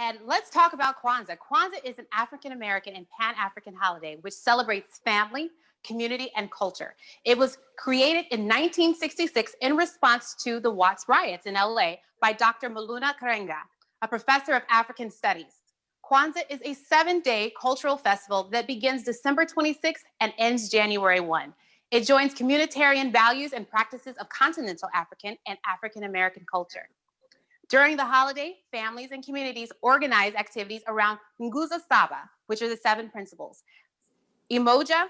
And let's talk about Kwanzaa. Kwanzaa is an African-American and Pan-African holiday which celebrates family, community, and culture. It was created in 1966 in response to the Watts riots in LA by Dr. Maluna Karenga, a professor of African studies. Kwanzaa is a 7-day cultural festival that begins December 26th and ends January 1. It joins communitarian values and practices of continental African and African-American culture. During the holiday, families and communities organize activities around Nguzo Saba, which are the 7 principles. Umoja,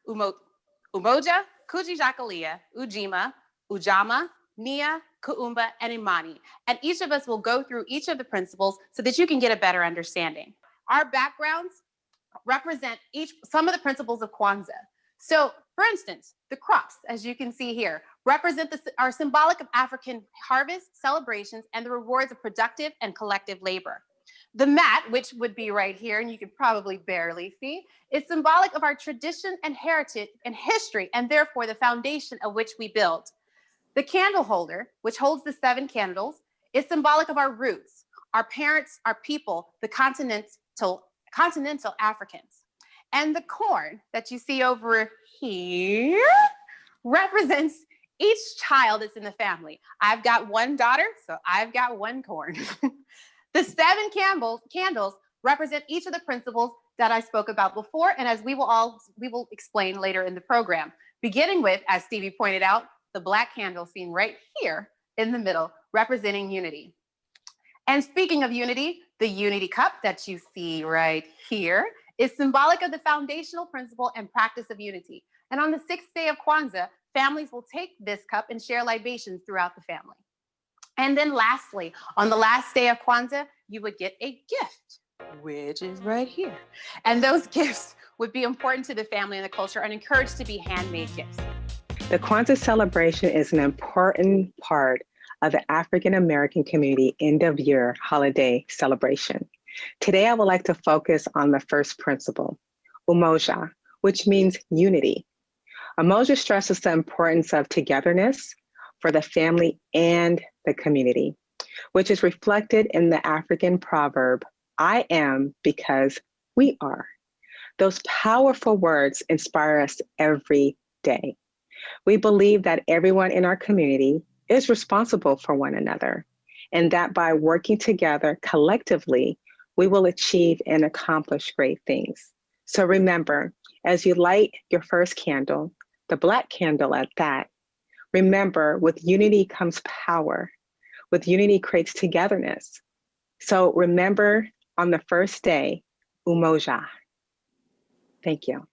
Umoja, Kujijakalia, Ujima, Ujama, Nia, Kuumba, and Imani. And each of us will go through each of the principles so that you can get a better understanding. Our backgrounds represent some of the principles of Kwanzaa. So, for instance, the crops, as you can see here, are symbolic of African harvest, celebrations, and the rewards of productive and collective labor. The mat, which would be right here, and you can probably barely see, is symbolic of our tradition and heritage and history, and therefore the foundation of which we build. The candle holder, which holds the 7 candles, is symbolic of our roots, our parents, our people, the continental Africans. And the corn that you see over here represents each child that's in the family. I've got 1 daughter, so I've got 1 corn. The 7 candles represent each of the principles that I spoke about before, and as we will explain later in the program, beginning with, as Stevie pointed out, the black candle seen right here in the middle, representing unity. And speaking of unity, the unity cup that you see right here is symbolic of the foundational principle and practice of unity. And on the 6th day of Kwanzaa, families will take this cup and share libations throughout the family. And then lastly, on the last day of Kwanzaa, you would get a gift, which is right here. And those gifts would be important to the family and the culture and encouraged to be handmade gifts. The Kwanzaa celebration is an important part of the African American community end-of-year holiday celebration. Today, I would like to focus on the first principle, Umoja, which means unity. Umoja stresses the importance of togetherness for the family and the community, which is reflected in the African proverb, I am because we are. Those powerful words inspire us every day. We believe that everyone in our community is responsible for one another, and that by working together collectively, we will achieve and accomplish great things. So remember, as you light your first candle, the black candle at that, remember, with unity comes power. With unity creates togetherness. So remember on the first day, Umoja. Thank you.